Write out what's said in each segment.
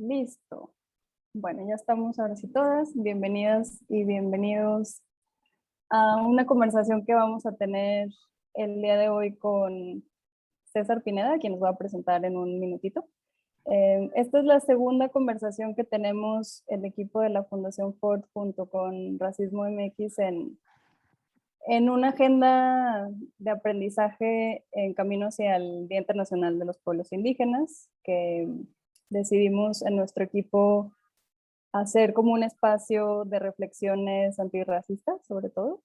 Listo. Bueno, ya estamos ahora sí todas. Bienvenidas y bienvenidos a una conversación que vamos a tener el día de hoy con César Pineda, quien nos va a presentar en un minutito. Esta es la segunda conversación que tenemos el equipo de la Fundación Ford junto con Racismo MX en una agenda de aprendizaje en camino hacia el Día Internacional de los Pueblos Indígenas, que decidimos en nuestro equipo hacer como un espacio de reflexiones antirracistas, sobre todo.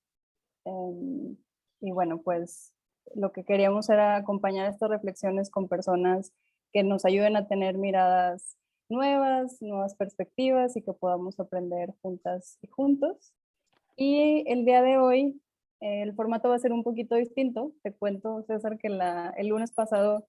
Y bueno, pues lo que queríamos era acompañar estas reflexiones con personas que nos ayuden a tener miradas nuevas, nuevas perspectivas y que podamos aprender juntas y juntos. Y el día de hoy el formato va a ser un poquito distinto. Te cuento, César, que el lunes pasado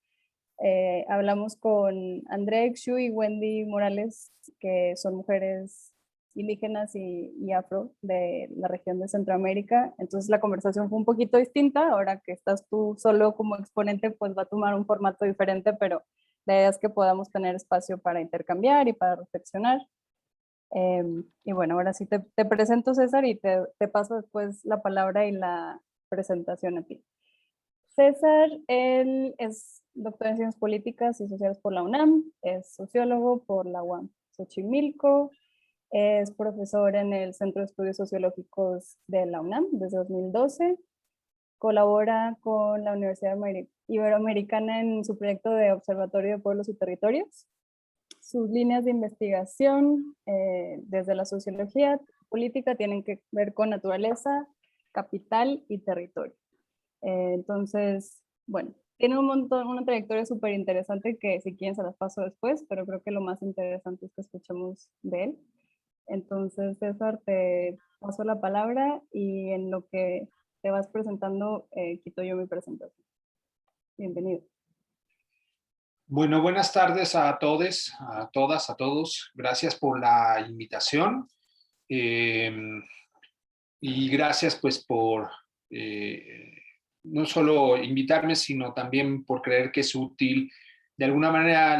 hablamos con Andrea Xu y Wendy Morales, que son mujeres indígenas y afro de la región de Centroamérica. Entonces la conversación fue un poquito distinta. Ahora que estás tú solo como exponente, pues va a tomar un formato diferente, pero la idea es que podamos tener espacio para intercambiar y para reflexionar. Y bueno, ahora sí te presento, César, y te paso después la palabra y la presentación a ti. César, él es doctor en Ciencias Políticas y Sociales por la UNAM, es sociólogo por la UAM Xochimilco, es profesor en el Centro de Estudios Sociológicos de la UNAM desde 2012, colabora con la Universidad Iberoamericana en su proyecto de Observatorio de Pueblos y Territorios. Sus líneas de investigación desde la sociología política tienen que ver con naturaleza, capital y territorio. Entonces, bueno, tiene un montón, una trayectoria súper interesante que si quieren se las paso después, pero creo que lo más interesante es que escuchemos de él. Entonces, César, te paso la palabra y en lo que te vas presentando, quito yo mi presentación. Bienvenido. Bueno, buenas tardes a todos, a todas, a todos. Gracias por la invitación y gracias pues por no solo invitarme, sino también por creer que es útil de alguna manera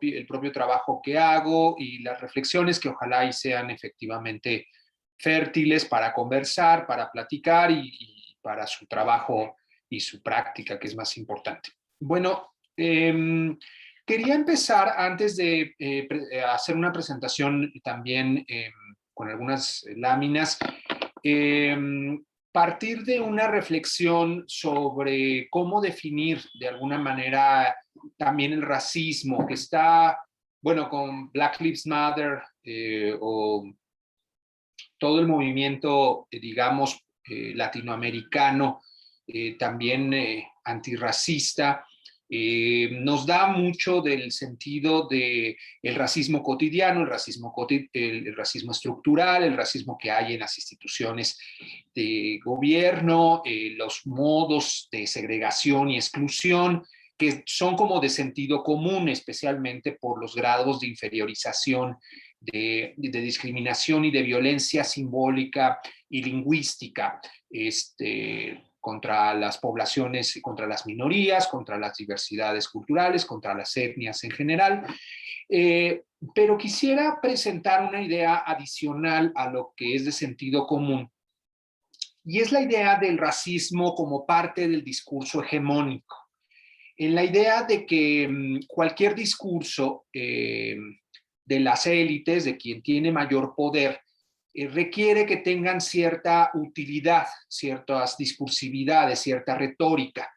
el propio trabajo que hago y las reflexiones que ojalá y sean efectivamente fértiles para conversar, para platicar y para su trabajo y su práctica, que es más importante. Bueno, quería empezar antes de hacer una presentación también con algunas láminas, partir de una reflexión sobre cómo definir de alguna manera también el racismo, que está, bueno, con Black Lives Matter o todo el movimiento, digamos, latinoamericano, también antirracista, nos da mucho del sentido del racismo cotidiano, el racismo estructural, el racismo que hay en las instituciones de gobierno, los modos de segregación y exclusión, que son como de sentido común, especialmente por los grados de inferiorización, de discriminación y de violencia simbólica y lingüística contra las poblaciones, contra las minorías, contra las diversidades culturales, contra las etnias en general. Pero quisiera presentar una idea adicional a lo que es de sentido común, y es la idea del racismo como parte del discurso hegemónico, en la idea de que cualquier discurso de las élites, de quien tiene mayor poder, requiere que tengan cierta utilidad, ciertas discursividades, cierta retórica.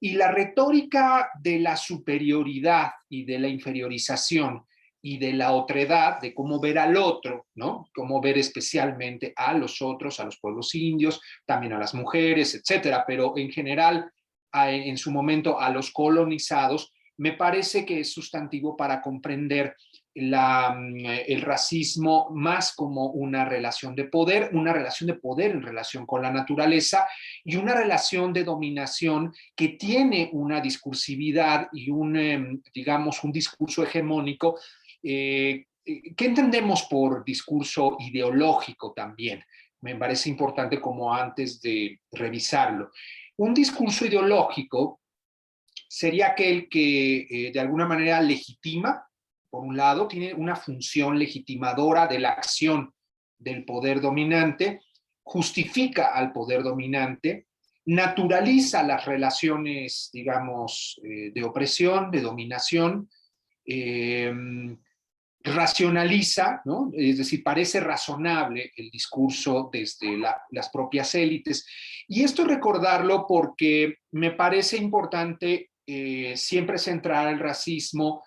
Y la retórica de la superioridad y de la inferiorización y de la otredad, de cómo ver al otro, ¿no? Cómo ver especialmente a los otros, a los pueblos indios, también a las mujeres, etcétera, pero en general, en su momento, a los colonizados, me parece que es sustantivo para comprender el racismo más como una relación de poder en relación con la naturaleza y una relación de dominación que tiene una discursividad y digamos, un discurso hegemónico. ¿Qué entendemos por discurso ideológico también? Me parece importante como antes de revisarlo. Un discurso ideológico sería aquel que de alguna manera legitima por un lado, tiene una función legitimadora de la acción del poder dominante, justifica al poder dominante, naturaliza las relaciones, digamos, de opresión, de dominación, eh, racionaliza, ¿no? Es decir, parece razonable el discurso desde las propias élites. Y esto recordarlo porque me parece importante siempre centrar el racismo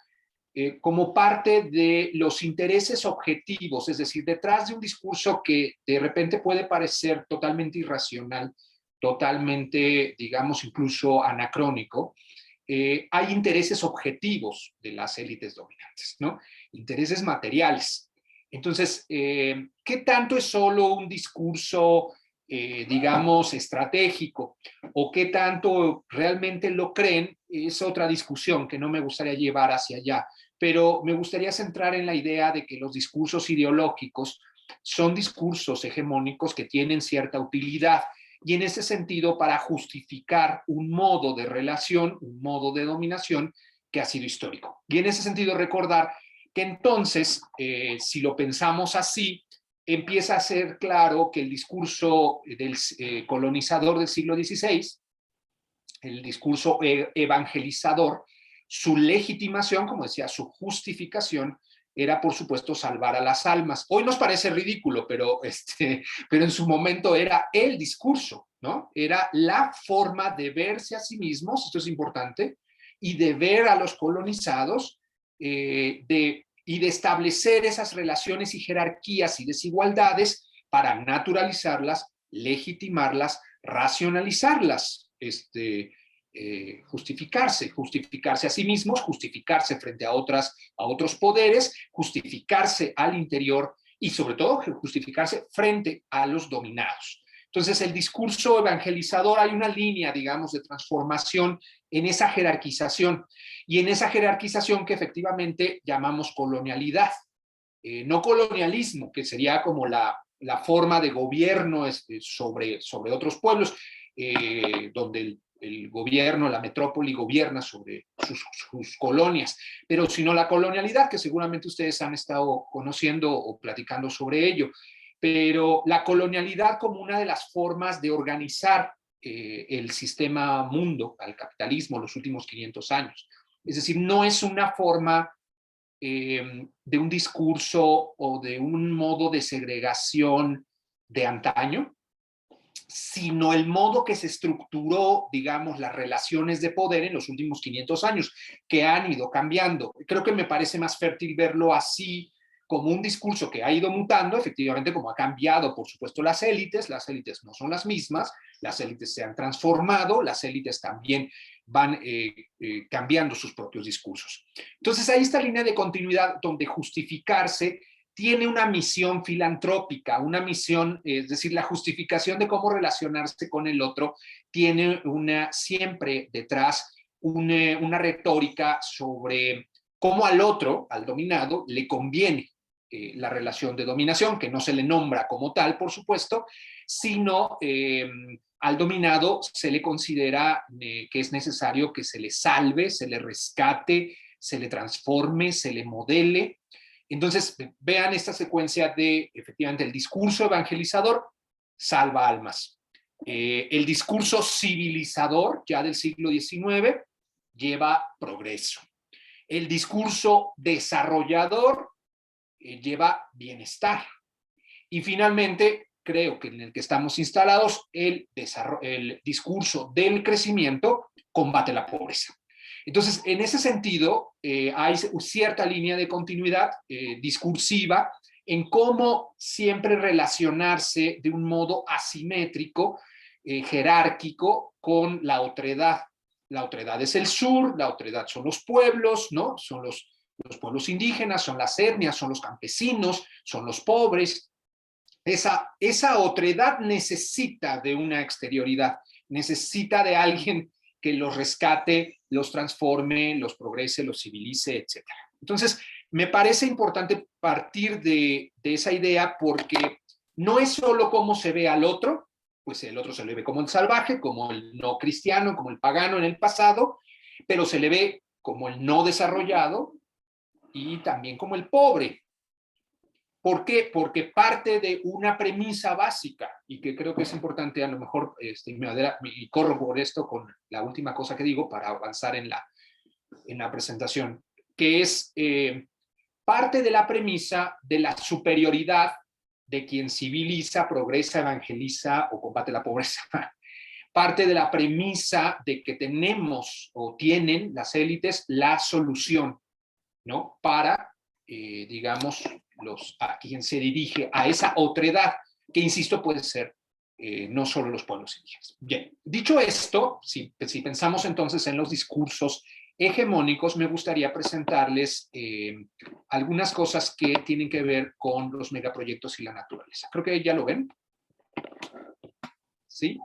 como parte de los intereses objetivos, es decir, detrás de un discurso que de repente puede parecer totalmente irracional, totalmente, digamos, incluso anacrónico, hay intereses objetivos de las élites dominantes, ¿no? Intereses materiales. Entonces, ¿qué tanto es solo un discurso, digamos, estratégico o qué tanto realmente lo creen? Es otra discusión que no me gustaría llevar hacia allá, pero me gustaría centrar en la idea de que los discursos ideológicos son discursos hegemónicos que tienen cierta utilidad y en ese sentido para justificar un modo de relación, un modo de dominación que ha sido histórico. Y en ese sentido recordar que entonces, si lo pensamos así, empieza a ser claro que el discurso del colonizador del siglo XVI, el discurso evangelizador, su legitimación, como decía, su justificación, era por supuesto salvar a las almas. Hoy nos parece ridículo, pero en su momento era el discurso, ¿no? Era la forma de verse a sí mismos, esto es importante, y de ver a los colonizados, y de establecer esas relaciones y jerarquías y desigualdades para naturalizarlas, legitimarlas, racionalizarlas, justificarse a sí mismos, justificarse frente a otros poderes, justificarse al interior y sobre todo justificarse frente a los dominados. Entonces, el discurso evangelizador, hay una línea, digamos, de transformación en esa jerarquización y en esa jerarquización que efectivamente llamamos colonialidad. No colonialismo, que sería como la forma de gobierno sobre otros pueblos, donde el gobierno, la metrópoli gobierna sobre sus colonias, pero sino la colonialidad, que seguramente ustedes han estado conociendo o platicando sobre ello, pero la colonialidad como una de las formas de organizar el sistema mundo, al capitalismo, los últimos 500 años. Es decir, no es una forma de un discurso o de un modo de segregación de antaño, sino el modo que se estructuró, digamos, las relaciones de poder en los últimos 500 años, que han ido cambiando. Creo que me parece más fértil verlo así, como un discurso que ha ido mutando, efectivamente, como ha cambiado, por supuesto, las élites no son las mismas, las élites se han transformado, las élites también van cambiando sus propios discursos. Entonces, hay esta línea de continuidad donde justificarse tiene una misión filantrópica, una misión, es decir, la justificación de cómo relacionarse con el otro, tiene siempre detrás una retórica sobre cómo al otro, al dominado, le conviene la relación de dominación, que no se le nombra como tal, por supuesto, sino al dominado se le considera que es necesario que se le salve, se le rescate, se le transforme, se le modele. Entonces, vean esta secuencia de, efectivamente, el discurso evangelizador salva almas. El discurso civilizador, ya del siglo XIX, lleva progreso. El discurso desarrollador lleva bienestar. Y finalmente, creo que en el que estamos instalados, el discurso del crecimiento combate la pobreza. Entonces, en ese sentido, hay cierta línea de continuidad discursiva en cómo siempre relacionarse de un modo asimétrico, jerárquico, con la otredad. La otredad es el sur, la otredad son los pueblos, ¿no? Son los pueblos indígenas, son las etnias, son los campesinos, son los pobres. Esa otredad necesita de una exterioridad, necesita de alguien que los rescate, los transforme, los progrese, los civilice, etc. Entonces, me parece importante partir de esa idea porque no es solo cómo se ve al otro, pues el otro se le ve como el salvaje, como el no cristiano, como el pagano en el pasado, pero se le ve como el no desarrollado, y también como el pobre. ¿Por qué? Porque parte de una premisa básica, y que creo que es importante, a lo mejor y corro por esto con la última cosa que digo para avanzar en la presentación, que es parte de la premisa de la superioridad de quien civiliza, progresa, evangeliza o combate la pobreza. Parte de la premisa de que tenemos o tienen las élites la solución, ¿no? Para, digamos, a quien se dirige a esa otredad, que insisto puede ser no solo los pueblos indígenas. Bien, dicho esto, si pensamos entonces en los discursos hegemónicos, me gustaría presentarles algunas cosas que tienen que ver con los megaproyectos y la naturaleza. Creo que ya lo ven. ¿Sí?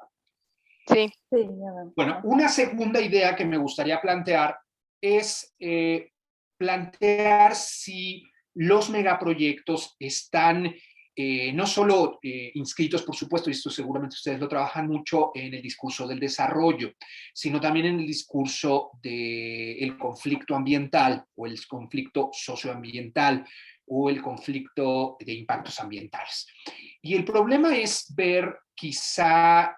Sí. Sí, ya veo. Bueno, una segunda idea que me gustaría plantear es plantear si los megaproyectos están no solo inscritos, por supuesto, y esto seguramente ustedes lo trabajan mucho en el discurso del desarrollo, sino también en el discurso del conflicto ambiental o el conflicto socioambiental o el conflicto de impactos ambientales. Y el problema es ver quizá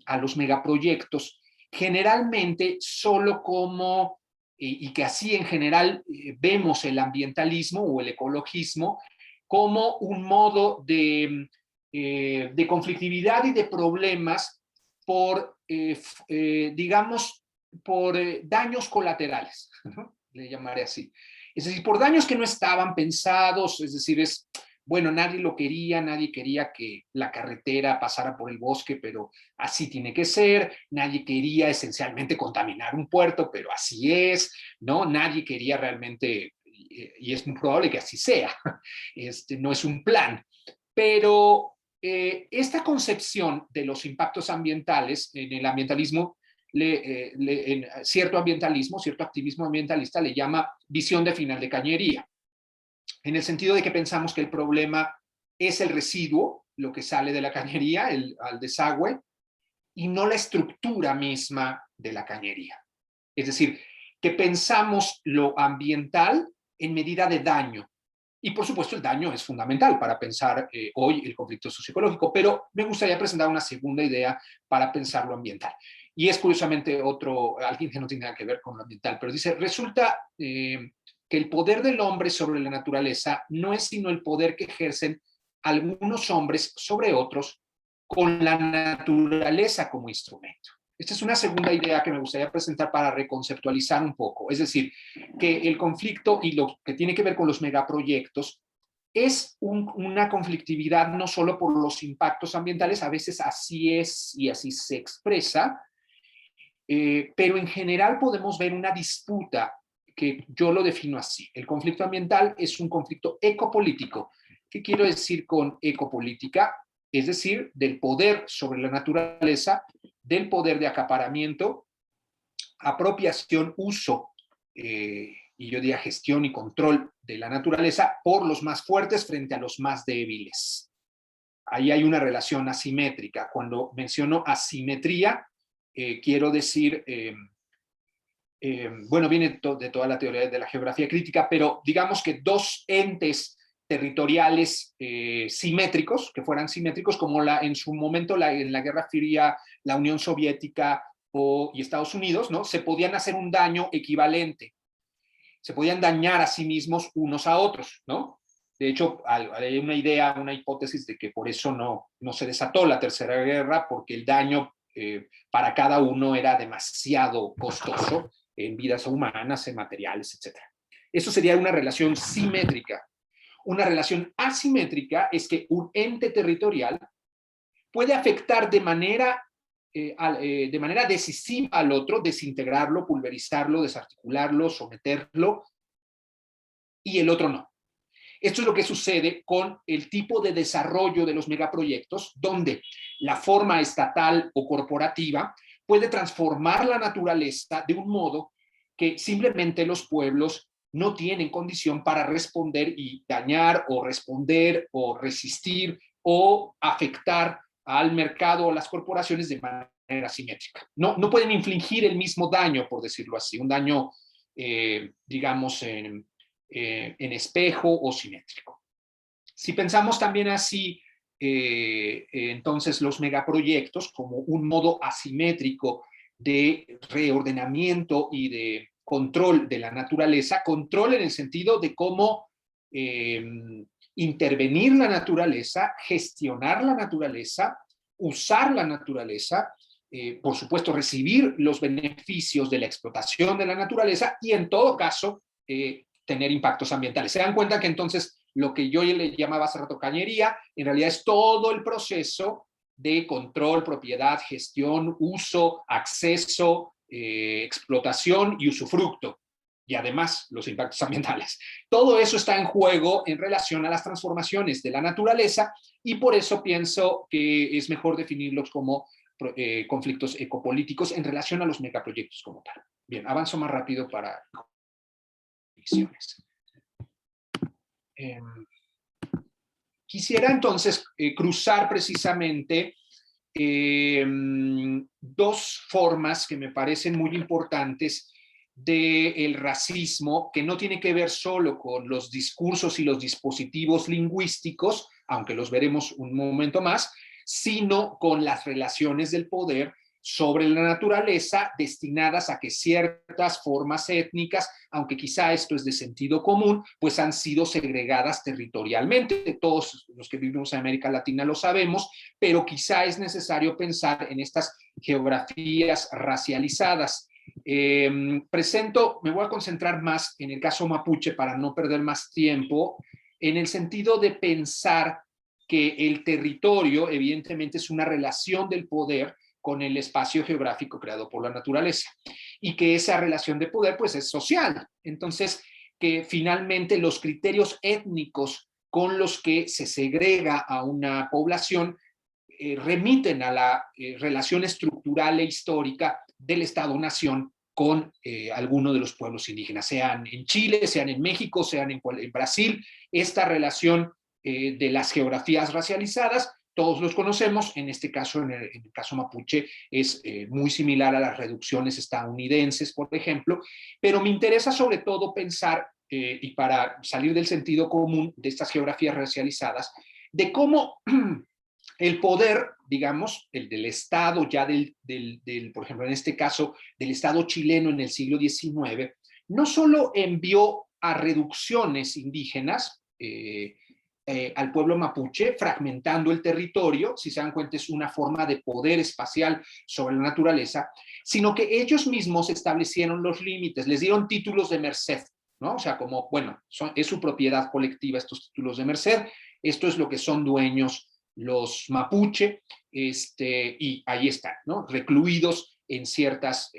a los megaproyectos generalmente solo como, y que así en general vemos el ambientalismo o el ecologismo como un modo de conflictividad y de problemas por, digamos, por daños colaterales, ¿no? Le llamaré así. Es decir, por daños que no estaban pensados, es decir, bueno, nadie quería que la carretera pasara por el bosque, pero así tiene que ser, nadie quería esencialmente contaminar un puerto, pero así es, ¿no? Nadie quería realmente, y es muy probable que así sea, no es un plan, pero esta concepción de los impactos ambientales en el ambientalismo, en cierto ambientalismo, cierto activismo ambientalista le llama visión de final de cañería, en el sentido de que pensamos que el problema es el residuo, lo que sale de la cañería, al desagüe, y no la estructura misma de la cañería. Es decir, que pensamos lo ambiental en medida de daño. Y por supuesto el daño es fundamental para pensar hoy el conflicto socioecológico, pero me gustaría presentar una segunda idea para pensar lo ambiental. Y es curiosamente alguien que no tiene nada que ver con lo ambiental, pero dice, resulta que el poder del hombre sobre la naturaleza no es sino el poder que ejercen algunos hombres sobre otros con la naturaleza como instrumento. Esta es una segunda idea que me gustaría presentar para reconceptualizar un poco. Es decir, que el conflicto y lo que tiene que ver con los megaproyectos es una conflictividad no solo por los impactos ambientales, a veces así es y así se expresa, pero en general podemos ver una disputa que yo lo defino así. El conflicto ambiental es un conflicto ecopolítico. ¿Qué quiero decir con ecopolítica? Es decir, del poder sobre la naturaleza, del poder de acaparamiento, apropiación, uso, y yo diría gestión y control de la naturaleza por los más fuertes frente a los más débiles. Ahí hay una relación asimétrica. Cuando menciono asimetría, quiero decir, bueno, viene de toda la teoría de la geografía crítica, pero digamos que dos entes territoriales simétricos, que fueran simétricos, como en su momento en la Guerra Fría, la Unión Soviética y Estados Unidos, ¿no? Se podían hacer un daño equivalente, se podían dañar a sí mismos unos a otros, ¿no? De hecho, hay una idea, una hipótesis de que por eso no se desató la Tercera Guerra, porque el daño para cada uno era demasiado costoso en vidas humanas, en materiales, etc. Eso sería una relación simétrica. Una relación asimétrica es que un ente territorial puede afectar de manera decisiva al otro, desintegrarlo, pulverizarlo, desarticularlo, someterlo, y el otro no. Esto es lo que sucede con el tipo de desarrollo de los megaproyectos, donde la forma estatal o corporativa puede transformar la naturaleza de un modo que simplemente los pueblos no tienen condición para responder y dañar o responder o resistir o afectar al mercado o las corporaciones de manera simétrica. No pueden infligir el mismo daño, por decirlo así, un daño, digamos, en espejo o simétrico. Si pensamos también así, entonces los megaproyectos como un modo asimétrico de reordenamiento y de control de la naturaleza, control en el sentido de cómo intervenir la naturaleza, gestionar la naturaleza, usar la naturaleza, por supuesto recibir los beneficios de la explotación de la naturaleza y en todo caso tener impactos ambientales. Se dan cuenta que entonces lo que yo le llamaba hace rato cañería, en realidad es todo el proceso de control, propiedad, gestión, uso, acceso, explotación y usufructo. Y además los impactos ambientales. Todo eso está en juego en relación a las transformaciones de la naturaleza y por eso pienso que es mejor definirlos como conflictos ecopolíticos en relación a los megaproyectos como tal. Bien, avanzo más rápido para quisiera entonces cruzar precisamente dos formas que me parecen muy importantes del racismo, que no tiene que ver solo con los discursos y los dispositivos lingüísticos, aunque los veremos un momento más, sino con las relaciones del poder sobre la naturaleza destinadas a que ciertas formas étnicas, aunque quizá esto es de sentido común, pues han sido segregadas territorialmente. Todos los que vivimos en América Latina lo sabemos, pero quizá es necesario pensar en estas geografías racializadas. Me voy a concentrar más en el caso mapuche para no perder más tiempo, en el sentido de pensar que el territorio evidentemente es una relación del poder con el espacio geográfico creado por la naturaleza y que esa relación de poder pues es social. Entonces, que finalmente los criterios étnicos con los que se segrega a una población remiten a la relación estructural e histórica del Estado-Nación con alguno de los pueblos indígenas, sean en Chile, sean en México, sean en Brasil. Esta relación de las geografías racializadas, todos los conocemos, en este caso, en el caso mapuche, es muy similar a las reducciones estadounidenses, por ejemplo, pero me interesa sobre todo pensar, y para salir del sentido común de estas geografías racializadas, de cómo el poder, digamos, el del Estado, ya por ejemplo, en este caso, del Estado chileno en el siglo XIX, no solo envió a reducciones indígenas al pueblo mapuche, fragmentando el territorio, si se dan cuenta es una forma de poder espacial sobre la naturaleza, sino que ellos mismos establecieron los límites, les dieron títulos de merced, ¿no? O sea, como, bueno, es su propiedad colectiva estos títulos de merced, esto es lo que son dueños los mapuche, y ahí están, ¿no? Recluidos en ciertas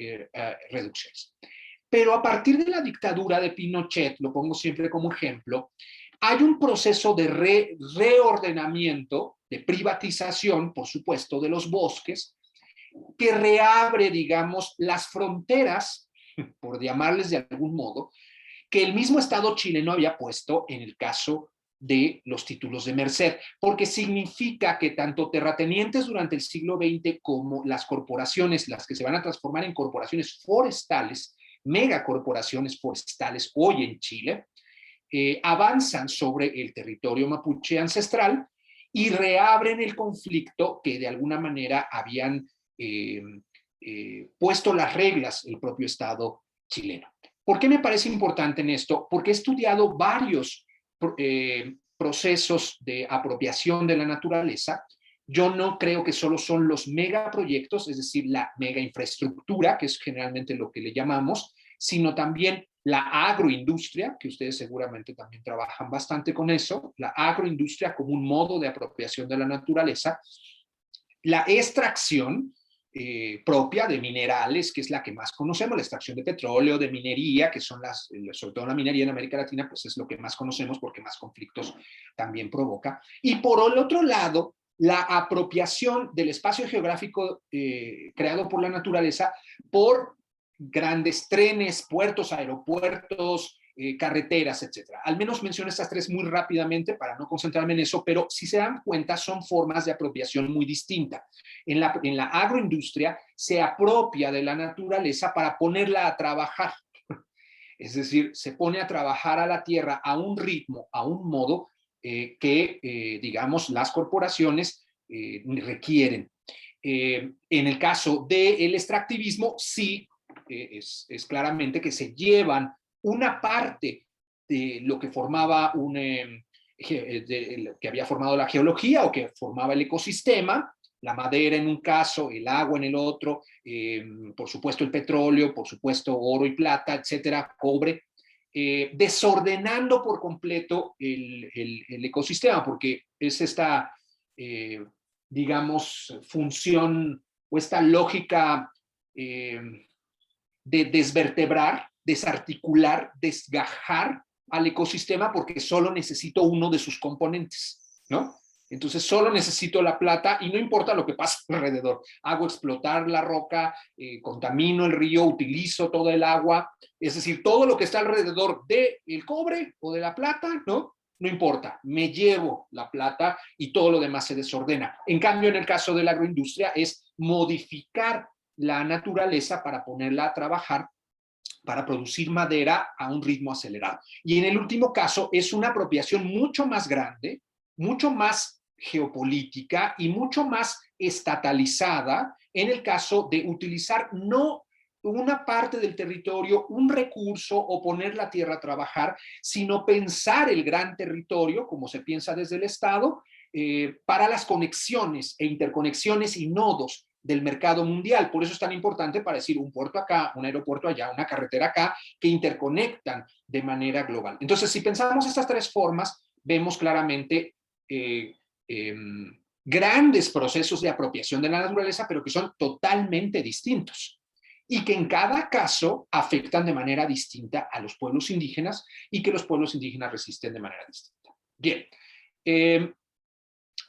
reducciones. Pero a partir de la dictadura de Pinochet, lo pongo siempre como ejemplo, hay un proceso de reordenamiento, de privatización, por supuesto, de los bosques, que reabre, digamos, las fronteras, por llamarles de algún modo, que el mismo Estado chileno había puesto en el caso de los títulos de merced, porque significa que tanto terratenientes durante el siglo XX como las corporaciones, las que se van a transformar en corporaciones forestales, megacorporaciones forestales hoy en Chile, avanzan sobre el territorio mapuche ancestral y reabren el conflicto que de alguna manera habían puesto las reglas el propio Estado chileno. ¿Por qué me parece importante en esto? Porque he estudiado varios procesos de apropiación de la naturaleza. Yo no creo que solo son los megaproyectos, es decir, la mega infraestructura, que es generalmente lo que le llamamos, sino también la agroindustria, que ustedes seguramente también trabajan bastante con eso, la agroindustria como un modo de apropiación de la naturaleza, la extracción propia de minerales, que es la que más conocemos, la extracción de petróleo, de minería, que son sobre todo la minería en América Latina, pues es lo que más conocemos porque más conflictos también provoca. Y por el otro lado, la apropiación del espacio geográfico creado por la naturaleza por grandes trenes, puertos, aeropuertos, carreteras, etcétera. Al menos menciono estas tres muy rápidamente para no concentrarme en eso, pero si se dan cuenta son formas de apropiación muy distintas. En la agroindustria se apropia de la naturaleza para ponerla a trabajar. Es decir, se pone a trabajar a la tierra a un ritmo, a un modo digamos, las corporaciones requieren. En el caso del extractivismo, sí, es claramente que se llevan una parte de lo que formaba que había formado la geología o que formaba el ecosistema, la madera en un caso, el agua en el otro, por supuesto el petróleo, por supuesto oro y plata, etcétera, cobre, desordenando por completo el ecosistema, porque es esta, digamos, función o esta lógica de desvertebrar, desarticular, desgajar al ecosistema porque solo necesito uno de sus componentes, ¿no? Entonces solo necesito la plata y no importa lo que pasa alrededor. Hago explotar la roca, contamino el río, utilizo todo el agua, es decir, todo lo que está alrededor del cobre o de la plata, ¿no? No importa, me llevo la plata y todo lo demás se desordena. En cambio, en el caso de la agroindustria es modificar la naturaleza para ponerla a trabajar para producir madera a un ritmo acelerado. Y en el último caso es una apropiación mucho más grande, mucho más geopolítica y mucho más estatalizada en el caso de utilizar no una parte del territorio, un recurso o poner la tierra a trabajar, sino pensar el gran territorio, como se piensa desde el Estado, para las conexiones e interconexiones y nodos del mercado mundial. Por eso es tan importante para decir un puerto acá, un aeropuerto allá, una carretera acá, que interconectan de manera global. Entonces, si pensamos estas tres formas, vemos claramente grandes procesos de apropiación de la naturaleza, pero que son totalmente distintos y que en cada caso afectan de manera distinta a los pueblos indígenas y que los pueblos indígenas resisten de manera distinta. Bien,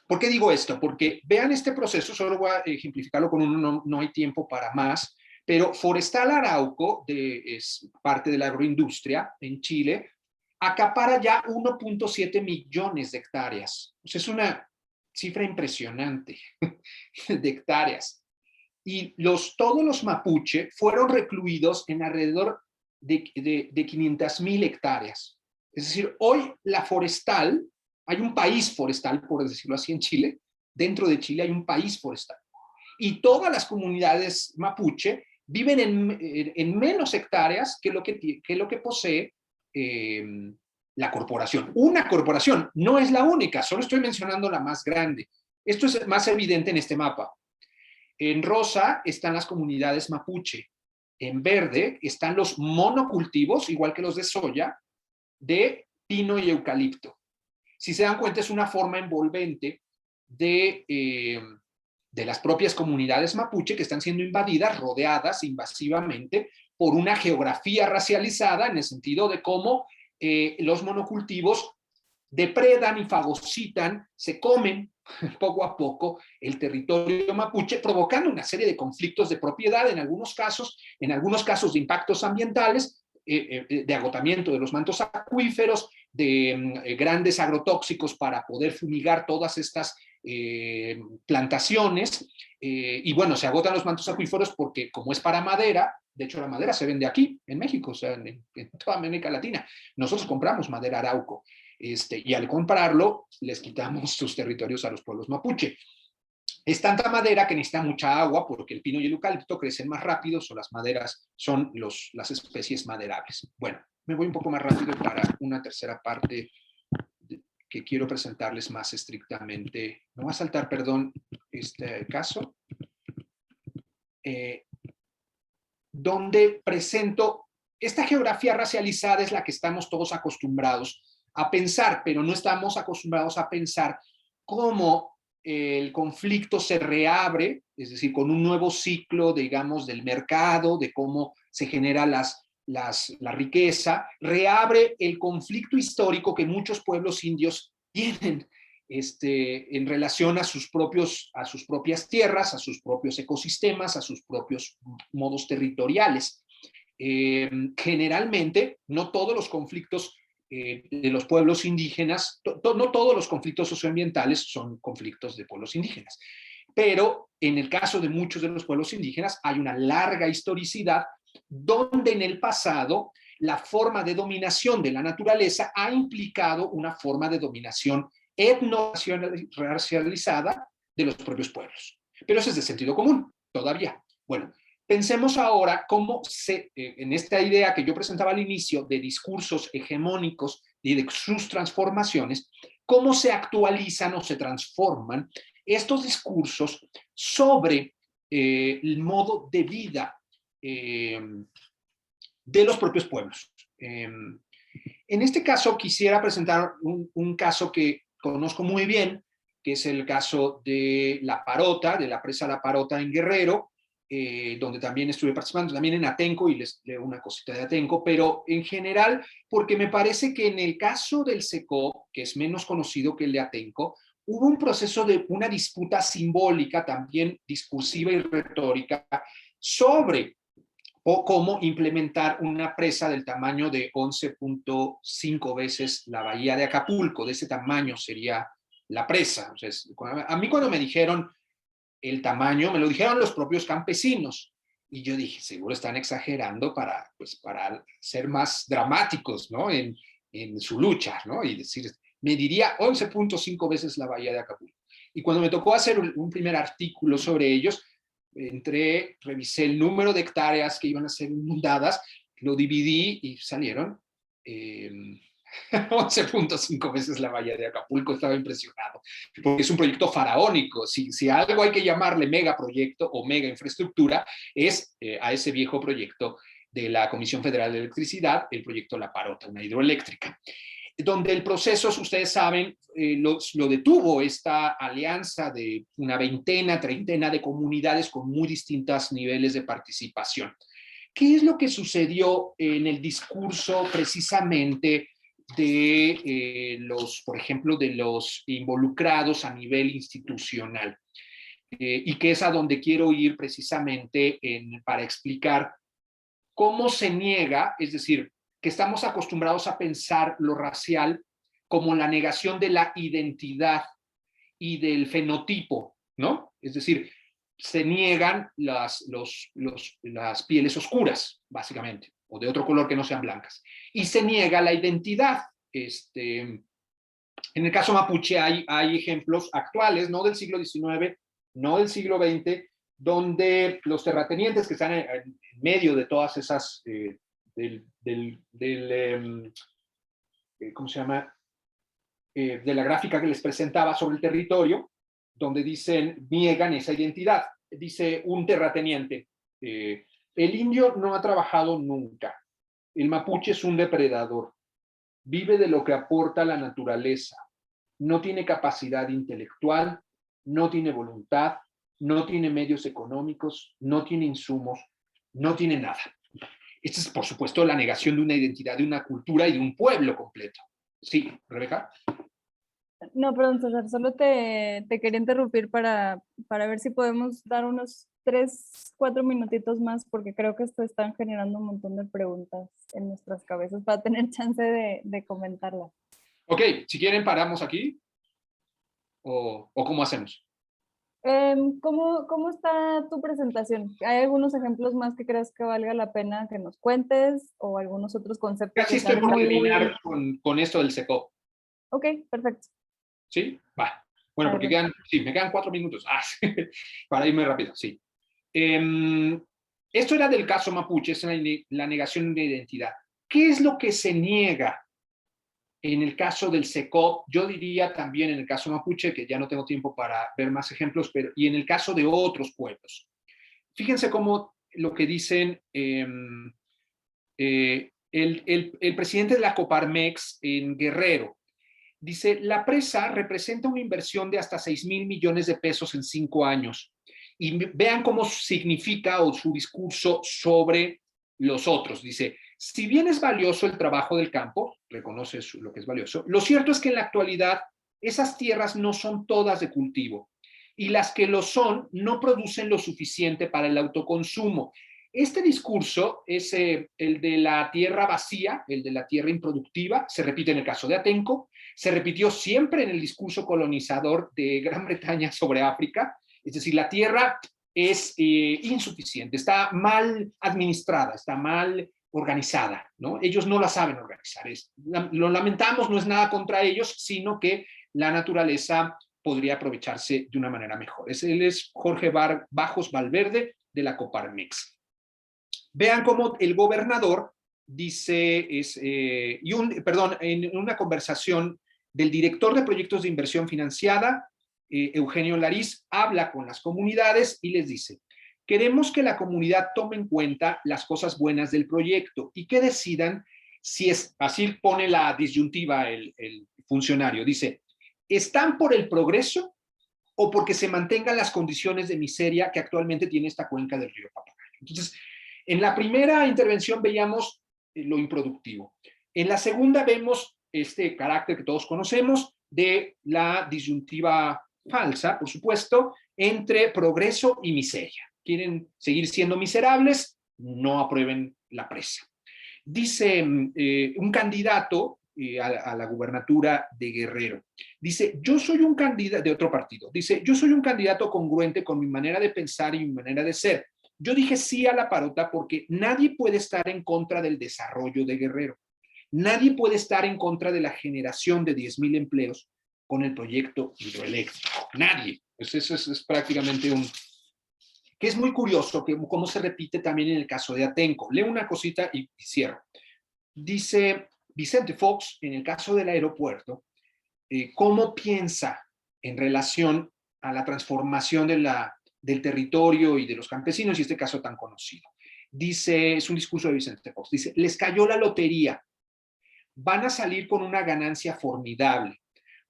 ¿por qué digo esto? Porque vean este proceso, solo voy a ejemplificarlo con uno, no hay tiempo para más, pero Forestal Arauco, es parte de la agroindustria en Chile, acapara ya 1.7 millones de hectáreas. O sea, es una cifra impresionante de hectáreas. Y todos los mapuche fueron recluidos en alrededor de 500.000 hectáreas. Es decir, hoy la forestal, hay un país forestal, por decirlo así, en Chile. Dentro de Chile hay un país forestal. Y todas las comunidades mapuche viven en menos hectáreas que lo que posee la corporación. Una corporación, no es la única, solo estoy mencionando la más grande. Esto es más evidente en este mapa. En rosa están las comunidades mapuche. En verde están los monocultivos, igual que los de soya, de pino y eucalipto. Si se dan cuenta, es una forma envolvente de las propias comunidades mapuche que están siendo invadidas, rodeadas invasivamente por una geografía racializada en el sentido de cómo los monocultivos depredan y fagocitan, se comen poco a poco el territorio mapuche, provocando una serie de conflictos de propiedad en algunos casos de impactos ambientales, de agotamiento de los mantos acuíferos, de grandes agrotóxicos para poder fumigar todas estas plantaciones. Y bueno, se agotan los mantos acuíferos porque como es para madera, de hecho la madera se vende aquí, en México, o sea, en toda América Latina. Nosotros compramos madera Arauco. Y al comprarlo, les quitamos sus territorios a los pueblos mapuche. Es tanta madera que necesita mucha agua porque el pino y el eucalipto crecen más rápido, o las maderas son las especies maderables. Bueno, me voy un poco más rápido para una tercera parte que quiero presentarles más estrictamente. Me voy a saltar, perdón, este caso, donde presento esta geografía racializada es la que estamos todos acostumbrados a pensar, pero no estamos acostumbrados a pensar cómo el conflicto se reabre, es decir, con un nuevo ciclo, digamos, del mercado, de cómo se genera la riqueza, reabre el conflicto histórico que muchos pueblos indios tienen en relación a sus propias tierras, a sus propios ecosistemas, a sus propios modos territoriales. Generalmente, no todos los conflictos de los pueblos indígenas, no todos los conflictos socioambientales son conflictos de pueblos indígenas, pero en el caso de muchos de los pueblos indígenas hay una larga historicidad donde en el pasado la forma de dominación de la naturaleza ha implicado una forma de dominación etno-racializada de los propios pueblos. Pero eso es de sentido común, todavía. Bueno, pensemos ahora cómo en esta idea que yo presentaba al inicio de discursos hegemónicos y de sus transformaciones, cómo se actualizan o se transforman estos discursos sobre el modo de vida de los propios pueblos. En este caso quisiera presentar un caso que conozco muy bien, que es el caso de La Parota, de la presa La Parota en Guerrero, donde también estuve participando, también en Atenco, y les leo una cosita de Atenco, pero en general, porque me parece que en el caso del SECO, que es menos conocido que el de Atenco, hubo un proceso de una disputa simbólica, también discursiva y retórica, sobre cómo implementar una presa del tamaño de 11.5 veces la bahía de Acapulco. De ese tamaño sería la presa. O sea, a mí cuando me dijeron el tamaño, me lo dijeron los propios campesinos. Y yo dije, seguro están exagerando para ser más dramáticos, ¿no? En su lucha, ¿no? Y decir, me diría 11.5 veces la bahía de Acapulco. Y cuando me tocó hacer un primer artículo sobre ellos, entré, revisé el número de hectáreas que iban a ser inundadas, lo dividí y salieron 11.5 veces la bahía de Acapulco. Estaba impresionado, porque es un proyecto faraónico. Si algo hay que llamarle megaproyecto o mega infraestructura, es a ese viejo proyecto de la Comisión Federal de Electricidad, el proyecto La Parota, una hidroeléctrica, donde el proceso, ustedes saben, lo detuvo esta alianza de una veintena, treintena de comunidades con muy distintos niveles de participación. ¿Qué es lo que sucedió en el discurso precisamente de por ejemplo, de los involucrados a nivel institucional? Y que es a donde quiero ir precisamente para explicar cómo se niega, es decir, que estamos acostumbrados a pensar lo racial como la negación de la identidad y del fenotipo, ¿no? Es decir, se niegan las pieles oscuras, básicamente, o de otro color que no sean blancas. Y se niega la identidad. En el caso mapuche hay ejemplos actuales, no del siglo XIX, no del siglo XX, donde los terratenientes que están en medio de todas esas, ¿cómo se llama? De la gráfica que les presentaba sobre el territorio, donde niegan esa identidad. Dice un terrateniente, el indio no ha trabajado nunca, el mapuche es un depredador, vive de lo que aporta la naturaleza, no tiene capacidad intelectual, no tiene voluntad, no tiene medios económicos, no tiene insumos, no tiene nada. Esta es, por supuesto, la negación de una identidad, de una cultura y de un pueblo completo. Sí, Rebeca. No, perdón, César, solo te quería interrumpir para ver si podemos dar unos 3, 4 minutitos más, porque creo que esto están generando un montón de preguntas en nuestras cabezas para tener chance de comentarlas. Ok, si quieren paramos aquí, o ¿cómo hacemos? ¿Cómo está tu presentación? ¿Hay algunos ejemplos más que creas que valga la pena que nos cuentes o algunos otros conceptos? Casi estoy por terminar con esto del SECO. Ok, perfecto. ¿Sí? Va. Bueno, porque me quedan 4 minutos. Para irme rápido, sí. Esto era del caso mapuche, es la negación de identidad. ¿Qué es lo que se niega en el caso del SECO? Yo diría también en el caso mapuche, que ya no tengo tiempo para ver más ejemplos, y en el caso de otros pueblos. Fíjense cómo lo que dicen el presidente de la Coparmex en Guerrero. Dice, la presa representa una inversión de hasta 6,000 millones de pesos en 5 años. Y vean cómo significa o su discurso sobre los otros. Dice, si bien es valioso el trabajo del campo, reconoce lo que es valioso, lo cierto es que en la actualidad esas tierras no son todas de cultivo y las que lo son no producen lo suficiente para el autoconsumo. Este discurso es el de la tierra vacía, el de la tierra improductiva, se repite en el caso de Atenco, se repitió siempre en el discurso colonizador de Gran Bretaña sobre África, es decir, la tierra es insuficiente, está mal administrada, está mal organizada, ¿no? Ellos no la saben organizar. Lo lamentamos, no es nada contra ellos, sino que la naturaleza podría aprovecharse de una manera mejor. Él es Jorge Bajos Valverde de la Coparmex. Vean cómo el gobernador dice, en una conversación del director de proyectos de inversión financiada, Eugenio Lariz, habla con las comunidades y les dice: queremos que la comunidad tome en cuenta las cosas buenas del proyecto y que decidan si es, así pone la disyuntiva el funcionario, dice, ¿están por el progreso o porque se mantengan las condiciones de miseria que actualmente tiene esta cuenca del río Papagayo? Entonces, en la primera intervención veíamos lo improductivo. En la segunda vemos este carácter que todos conocemos de la disyuntiva falsa, por supuesto, entre progreso y miseria. Quieren seguir siendo miserables, no aprueben la presa. Dice un candidato a la gubernatura de Guerrero, dice, yo soy un candidato de otro partido, dice, yo soy un candidato congruente con mi manera de pensar y mi manera de ser. Yo dije sí a la Parota porque nadie puede estar en contra del desarrollo de Guerrero. Nadie puede estar en contra de la generación de 10,000 empleos con el proyecto hidroeléctrico. Nadie. Pues eso es prácticamente que es muy curioso que cómo se repite también en el caso de Atenco. Leo una cosita y cierro. Dice Vicente Fox, en el caso del aeropuerto, cómo piensa en relación a la transformación del territorio y de los campesinos, y este caso tan conocido. Dice, es un discurso de Vicente Fox, dice, les cayó la lotería, van a salir con una ganancia formidable,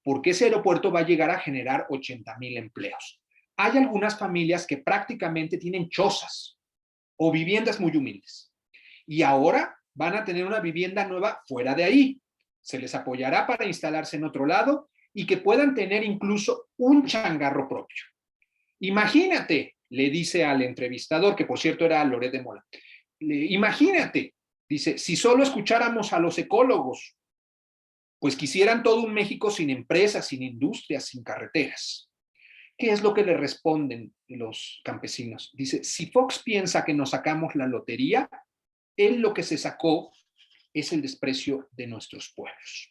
porque ese aeropuerto va a llegar a generar 80,000 empleos. Hay algunas familias que prácticamente tienen chozas o viviendas muy humildes, y ahora van a tener una vivienda nueva fuera de ahí. Se les apoyará para instalarse en otro lado y que puedan tener incluso un changarro propio. Imagínate, le dice al entrevistador, que por cierto era Loret de Mola, imagínate, dice, si solo escucháramos a los ecólogos, pues quisieran todo un México sin empresas, sin industrias, sin carreteras. ¿Qué es lo que le responden los campesinos? Dice, si Fox piensa que nos sacamos la lotería, él lo que se sacó es el desprecio de nuestros pueblos.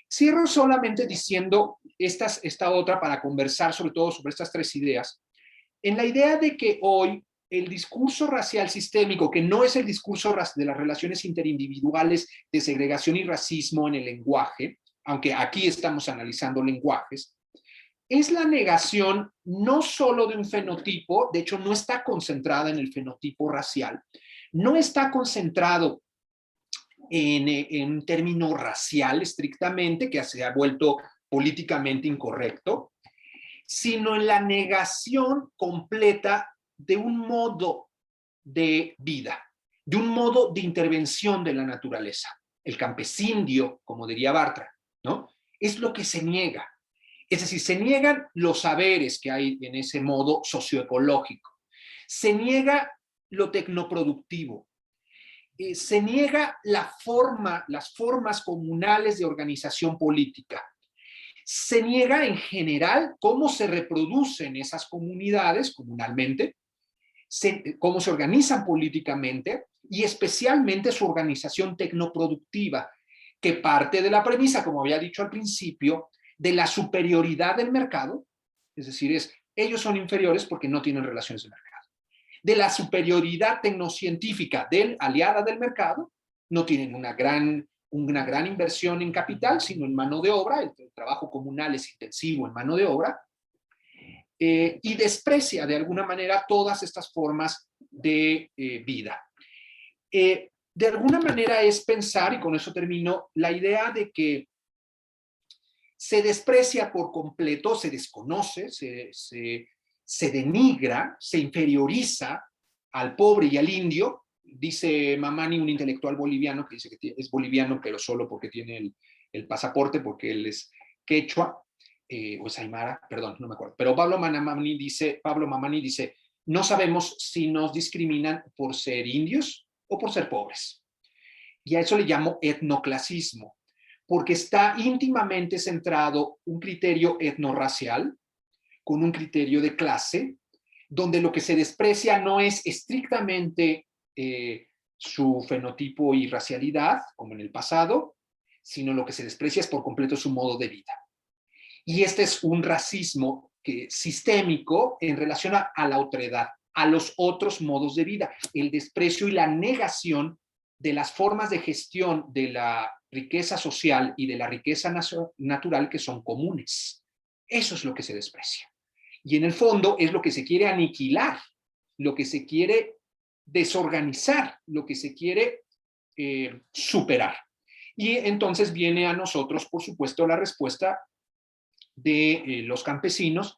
Cierro solamente diciendo esta otra para conversar sobre todo sobre estas tres ideas, en la idea de que hoy el discurso racial sistémico, que no es el discurso de las relaciones interindividuales de segregación y racismo en el lenguaje, aunque aquí estamos analizando lenguajes, es la negación no solo de un fenotipo, de hecho no está concentrada en el fenotipo racial, no está concentrado en un término racial estrictamente, que se ha vuelto políticamente incorrecto, sino en la negación completa de un modo de vida, de un modo de intervención de la naturaleza. El campesindio, como diría Bartra, ¿no? Es lo que se niega. Es decir, se niegan los saberes que hay en ese modo socioecológico. Se niega lo tecnoproductivo. Se niega las formas comunales de organización política. Se niega en general cómo se reproducen esas comunidades comunalmente, cómo se organizan políticamente y especialmente su organización tecnoproductiva, que parte de la premisa, como había dicho al principio, de la superioridad del mercado, es decir, ellos son inferiores porque no tienen relaciones de mercado. De la superioridad tecnocientífica aliada del mercado, no tienen una gran inversión en capital, sino en mano de obra, el trabajo comunal es intensivo en mano de obra, y desprecia de alguna manera todas estas formas de vida. De alguna manera es pensar, y con eso termino, la idea de que se desprecia por completo, se desconoce, se denigra, se inferioriza al pobre y al indio. Dice Mamani, un intelectual boliviano, que dice que es boliviano, pero solo porque tiene el pasaporte, porque él es quechua, o es aymara, perdón, no me acuerdo. Pero Pablo Mamani dice, no sabemos si nos discriminan por ser indios o por ser pobres. Y a eso le llamo etnoclasismo, porque está íntimamente centrado un criterio etnorracial con un criterio de clase, donde lo que se desprecia no es estrictamente su fenotipo y racialidad, como en el pasado, sino lo que se desprecia es por completo su modo de vida. Y este es un racismo sistémico en relación a la otredad, a los otros modos de vida, el desprecio y la negación de las formas de gestión de la riqueza social y de la riqueza natural que son comunes. Eso es lo que se desprecia. Y en el fondo es lo que se quiere aniquilar, lo que se quiere desorganizar, lo que se quiere superar. Y entonces viene a nosotros, por supuesto, la respuesta de los campesinos.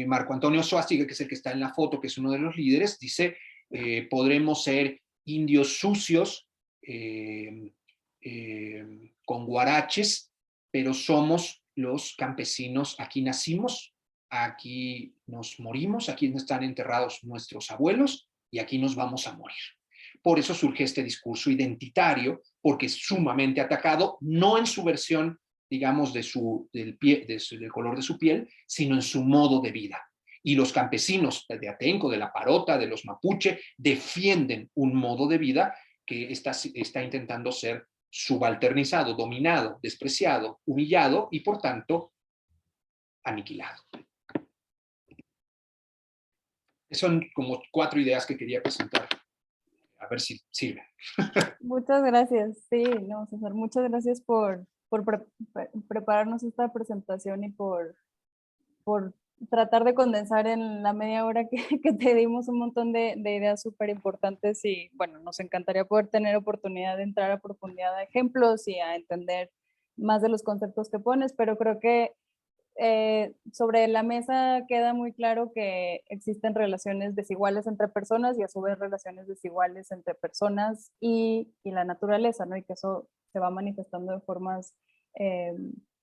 Marco Antonio Suárez, que es el que está en la foto, que es uno de los líderes, dice, podremos ser indios sucios, con guaraches, pero somos los campesinos, aquí nacimos, aquí nos morimos, aquí están enterrados nuestros abuelos y aquí nos vamos a morir. Por eso surge este discurso identitario, porque es sumamente atacado, no en su versión, digamos, del color de su piel, sino en su modo de vida. Y los campesinos de Atenco, de la Parota, de los Mapuche, defienden un modo de vida que está intentando ser subalternizado, dominado, despreciado, humillado y, por tanto, aniquilado. Son como 4 ideas que quería presentar. A ver si sirven. Muchas gracias. Sí, no, César, muchas gracias por prepararnos esta presentación y por tratar de condensar en la media hora que te dimos un montón de ideas súper importantes y bueno, nos encantaría poder tener oportunidad de entrar a profundidad a ejemplos y a entender más de los conceptos que pones, pero creo que sobre la mesa queda muy claro que existen relaciones desiguales entre personas y a su vez relaciones desiguales entre personas y la naturaleza, ¿no? Y que eso se va manifestando de formas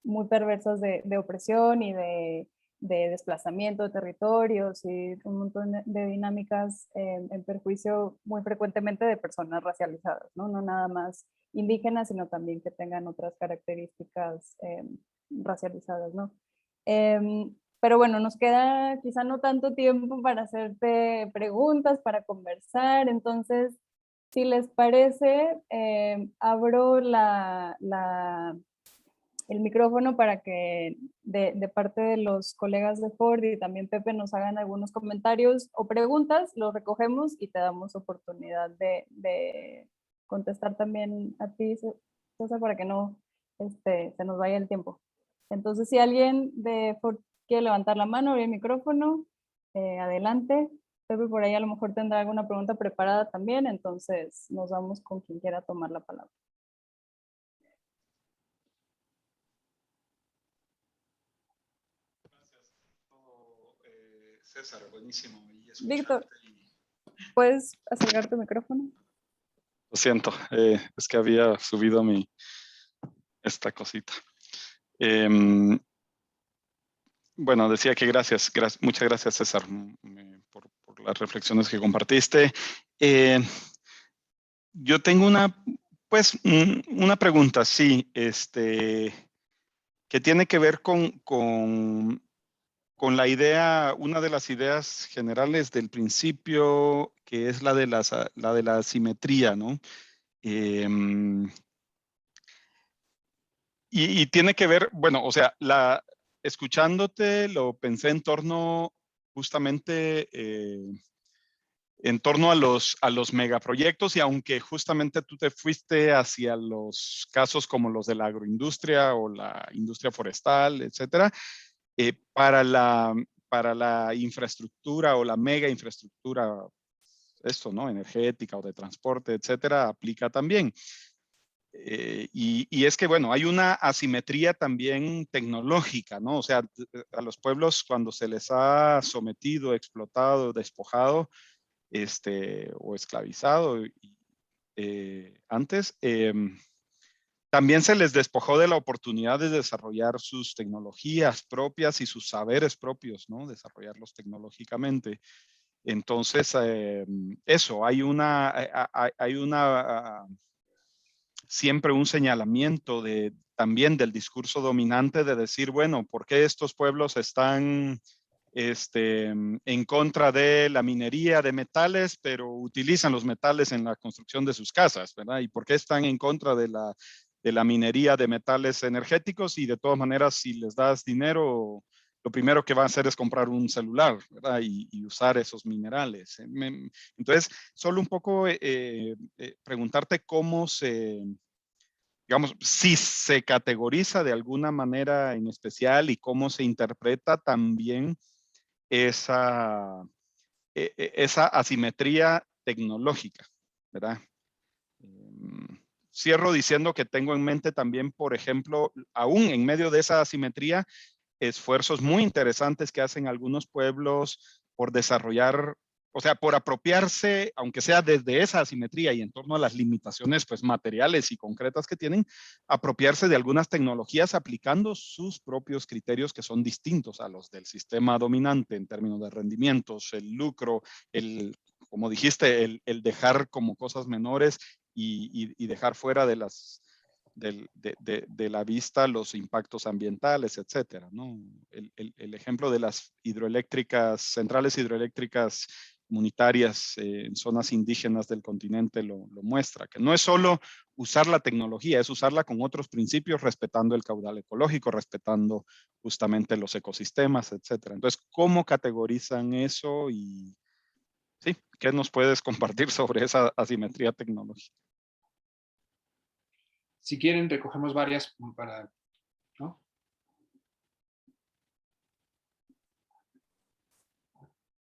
muy perversas de opresión y de desplazamiento de territorios y un montón de dinámicas en perjuicio muy frecuentemente de personas racializadas, ¿no? No nada más indígenas, sino también que tengan otras características racializadas, ¿no? Pero bueno, nos queda quizá no tanto tiempo para hacerte preguntas, para conversar, entonces, si les parece, abro el micrófono para que de parte de los colegas de Ford y también Pepe nos hagan algunos comentarios o preguntas, los recogemos y te damos oportunidad de contestar también a ti, César, para que no se nos vaya el tiempo. Entonces, si alguien de Ford quiere levantar la mano, abrir el micrófono, adelante. Pepe por ahí a lo mejor tendrá alguna pregunta preparada también, entonces nos vamos con quien quiera tomar la palabra. César, buenísimo. Y Víctor, escucharte. ¿puedes acercar tu micrófono? Lo siento, es que había subido esta cosita. Bueno, decía que muchas gracias César por las reflexiones que compartiste. Yo tengo una pregunta, sí, que tiene que ver con la idea, una de las ideas generales del principio, que es la de la simetría, ¿no? Y tiene que ver, bueno, o sea, escuchándote lo pensé en torno justamente en torno a los megaproyectos, y aunque justamente tú te fuiste hacia los casos como los de la agroindustria o la industria forestal, etcétera, para la infraestructura o la mega infraestructura, esto, ¿no? Energética o de transporte, etcétera, aplica también. Y es que, bueno, hay una asimetría también tecnológica, ¿no? O sea, a los pueblos cuando se les ha sometido, explotado, despojado, o esclavizado antes, también se les despojó de la oportunidad de desarrollar sus tecnologías propias y sus saberes propios, ¿no? Desarrollarlos tecnológicamente. Entonces, eso, hay siempre un señalamiento también del discurso dominante de decir, bueno, ¿por qué estos pueblos están en contra de la minería de metales, pero utilizan los metales en la construcción de sus casas, ¿verdad? ¿Y por qué están en contra de la minería de metales energéticos? Y de todas maneras, si les das dinero, lo primero que va a hacer es comprar un celular, ¿verdad? Y usar esos minerales. Entonces, solo un poco preguntarte cómo se, digamos, si se categoriza de alguna manera en especial y cómo se interpreta también esa, esa asimetría tecnológica, ¿verdad? Cierro diciendo que tengo en mente también, por ejemplo, aún en medio de esa asimetría, esfuerzos muy interesantes que hacen algunos pueblos por desarrollar, o sea, por apropiarse, aunque sea desde esa asimetría y en torno a las limitaciones pues, materiales y concretas que tienen, apropiarse de algunas tecnologías aplicando sus propios criterios que son distintos a los del sistema dominante en términos de rendimientos, el lucro, como dijiste, el dejar como cosas menores y dejar fuera de las de la vista los impactos ambientales, etcétera, ¿no? El ejemplo de las hidroeléctricas, centrales hidroeléctricas comunitarias en zonas indígenas del continente lo muestra, que no es solo usar la tecnología, es usarla con otros principios, respetando el caudal ecológico, respetando justamente los ecosistemas, etcétera. Entonces, ¿cómo categorizan eso? Y sí, ¿qué nos puedes compartir sobre esa asimetría tecnológica? Si quieren, recogemos varias para, ¿no?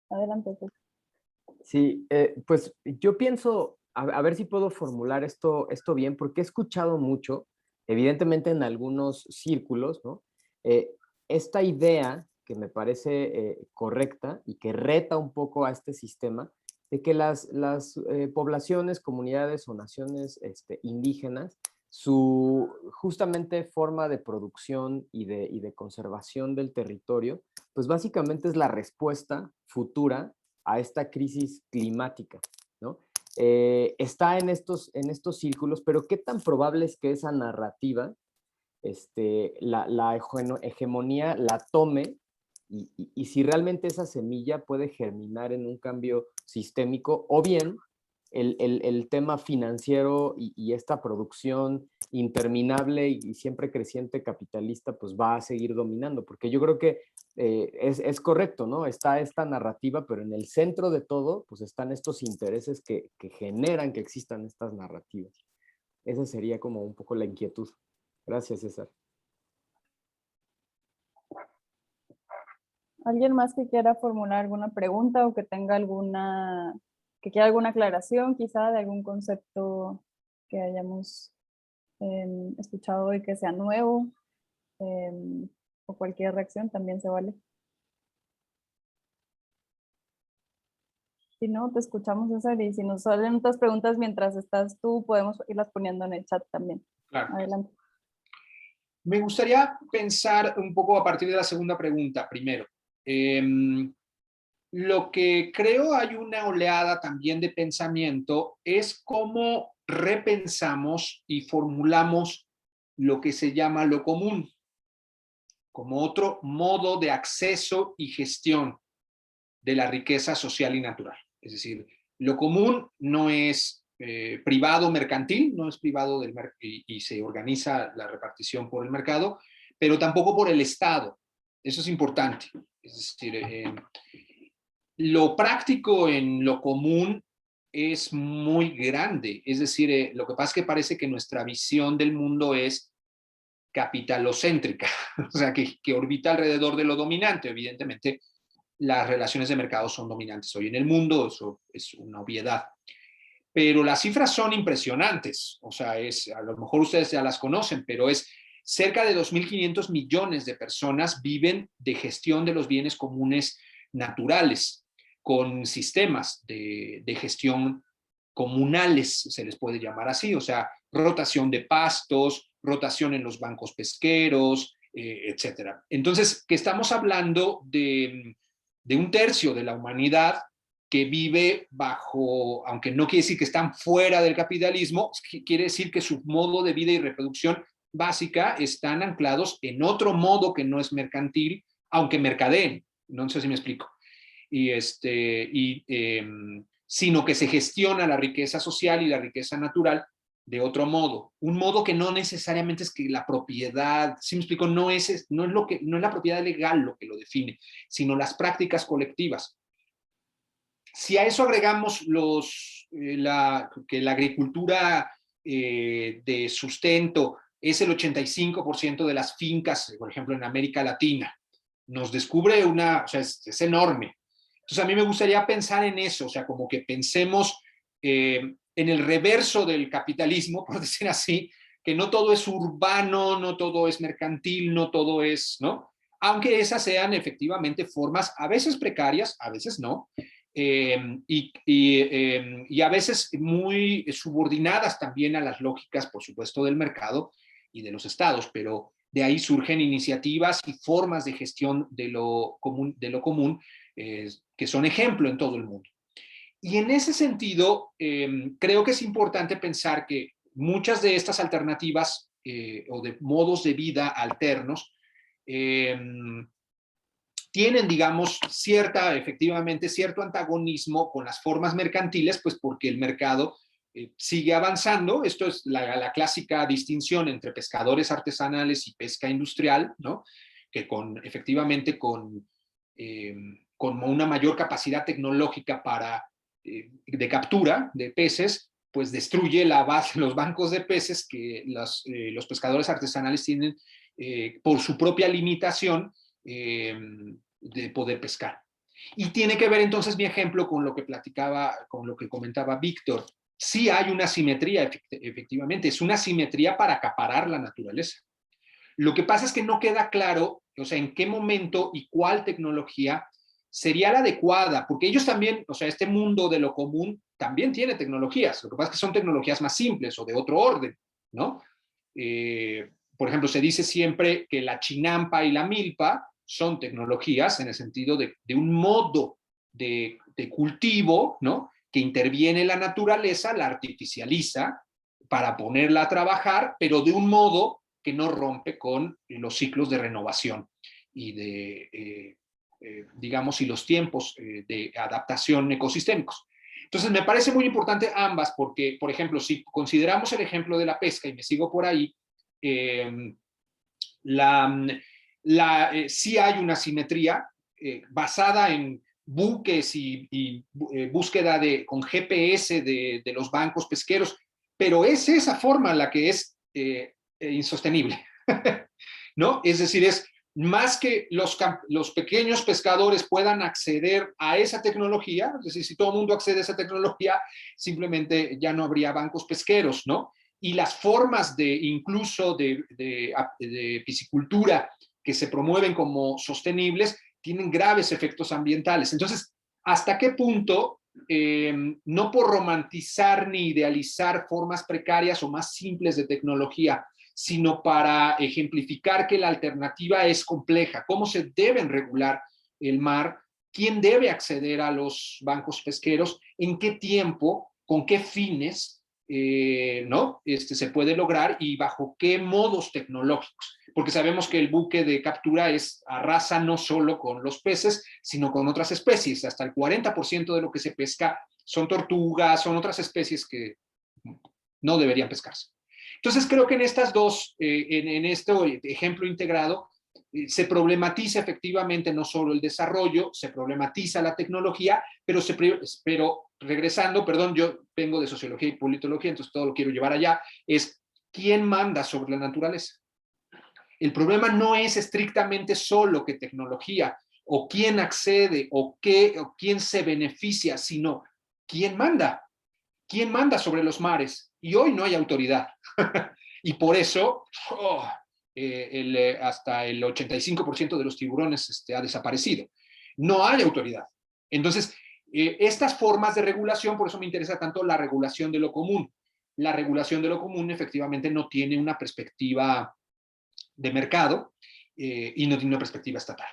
Adelante, pues. Sí, pues yo pienso, a ver si puedo formular esto bien, porque he escuchado mucho, evidentemente en algunos círculos, ¿no? Esta idea que me parece correcta y que reta un poco a este sistema, de que las poblaciones, comunidades o naciones indígenas, su justamente forma de producción y de conservación del territorio, pues básicamente es la respuesta futura a esta crisis climática, ¿no? Está en estos círculos, pero ¿qué tan probable es que esa narrativa, la hegemonía la tome y si realmente esa semilla puede germinar en un cambio sistémico o bien el tema financiero y esta producción interminable y siempre creciente capitalista pues va a seguir dominando, porque yo creo que es correcto, ¿no? Está esta narrativa, pero en el centro de todo pues están estos intereses que generan que existan estas narrativas. Esa sería como un poco la inquietud. Gracias, César. ¿Alguien más que quiera formular alguna pregunta o que tenga que quiera alguna aclaración quizá de algún concepto que hayamos escuchado hoy que sea nuevo? O cualquier reacción también se vale. Si no, te escuchamos, César, y si nos salen otras preguntas mientras estás tú, podemos irlas poniendo en el chat también. Claro. Adelante. Me gustaría pensar un poco a partir de la segunda pregunta primero. Lo que creo hay una oleada también de pensamiento es cómo repensamos y formulamos lo que se llama lo común, como otro modo de acceso y gestión de la riqueza social y natural. Es decir, lo común no es privado mercantil, no es privado y se organiza la repartición por el mercado, pero tampoco por el Estado. Eso es importante. Es decir, lo práctico en lo común es muy grande. Es decir, lo que pasa es que parece que nuestra visión del mundo es capitalocéntrica, o sea, que orbita alrededor de lo dominante. Evidentemente, las relaciones de mercado son dominantes hoy en el mundo, eso es una obviedad. Pero las cifras son impresionantes, o sea, a lo mejor ustedes ya las conocen, pero es cerca de 2.500 millones de personas viven de gestión de los bienes comunes naturales, con sistemas de gestión comunales, se les puede llamar así, o sea, rotación de pastos, rotación en los bancos pesqueros, etcétera. Entonces, que estamos hablando de un tercio de la humanidad que vive bajo, aunque no quiere decir que están fuera del capitalismo, quiere decir que su modo de vida y reproducción básica están anclados en otro modo que no es mercantil, aunque mercadeen. No sé si me explico. Sino que se gestiona la riqueza social y la riqueza natural de otro modo. Un modo que no necesariamente es que la propiedad, ¿sí me explico? No es la propiedad legal lo que lo define, sino las prácticas colectivas. Si a eso agregamos que la agricultura de sustento es el 85% de las fincas, por ejemplo, en América Latina, nos descubre o sea, es enorme. Entonces, a mí me gustaría pensar en eso, o sea, como que pensemos en el reverso del capitalismo, por decir así, que no todo es urbano, no todo es mercantil, no todo es, ¿no? Aunque esas sean efectivamente formas a veces precarias, a veces no, y a veces muy subordinadas también a las lógicas, por supuesto, del mercado y de los estados, pero de ahí surgen iniciativas y formas de gestión de lo común que son ejemplo en todo el mundo. Y en ese sentido, creo que es importante pensar que muchas de estas alternativas o de modos de vida alternos tienen, digamos, efectivamente, cierto antagonismo con las formas mercantiles, pues porque el mercado sigue avanzando. Esto es la clásica distinción entre pescadores artesanales y pesca industrial, ¿no? Que efectivamente con una mayor capacidad tecnológica de captura de peces, pues destruye los bancos de peces que los pescadores artesanales tienen por su propia limitación de poder pescar. Y tiene que ver entonces mi ejemplo con lo que comentaba Víctor. Sí hay una simetría, efectivamente, es una simetría para acaparar la naturaleza. Lo que pasa es que no queda claro, o sea, en qué momento y cuál tecnología sería la adecuada, porque ellos también, o sea, este mundo de lo común también tiene tecnologías, lo que pasa es que son tecnologías más simples o de otro orden, ¿no? Por ejemplo, se dice siempre que la chinampa y la milpa son tecnologías en el sentido de un modo de cultivo, ¿no? Que interviene la naturaleza, la artificializa para ponerla a trabajar, pero de un modo que no rompe con los ciclos de renovación y digamos, y los tiempos de adaptación ecosistémicos. Entonces, me parece muy importante ambas porque, por ejemplo, si consideramos el ejemplo de la pesca, y me sigo por ahí, sí hay una simetría basada en buques y búsqueda con GPS de los bancos pesqueros, pero es esa forma la que es insostenible, ¿no? Es decir, es más que los pequeños pescadores puedan acceder a esa tecnología, es decir, si todo el mundo accede a esa tecnología, simplemente ya no habría bancos pesqueros, ¿no? Y las formas incluso de piscicultura que se promueven como sostenibles tienen graves efectos ambientales. Entonces, ¿hasta qué punto, no por romantizar ni idealizar formas precarias o más simples de tecnología, sino para ejemplificar que la alternativa es compleja, cómo se deben regular el mar, quién debe acceder a los bancos pesqueros, en qué tiempo, con qué fines, ¿no? Se puede lograr y bajo qué modos tecnológicos, porque sabemos que el buque de captura arrasa no solo con los peces, sino con otras especies. Hasta el 40% de lo que se pesca son tortugas, son otras especies que no deberían pescarse. Entonces creo que en estas dos, en este ejemplo integrado, se problematiza efectivamente no solo el desarrollo, se problematiza la tecnología, pero regresando, perdón, yo vengo de sociología y politología, entonces todo lo quiero llevar allá, es ¿quién manda sobre la naturaleza? El problema no es estrictamente solo que tecnología, o quién accede, o quién se beneficia, sino quién manda. ¿Quién manda sobre los mares? Y hoy no hay autoridad. Y por eso hasta el 85% de los tiburones ha desaparecido. No hay autoridad. Entonces, estas formas de regulación, por eso me interesa tanto la regulación de lo común. La regulación de lo común efectivamente no tiene una perspectiva de mercado y no tiene una perspectiva estatal.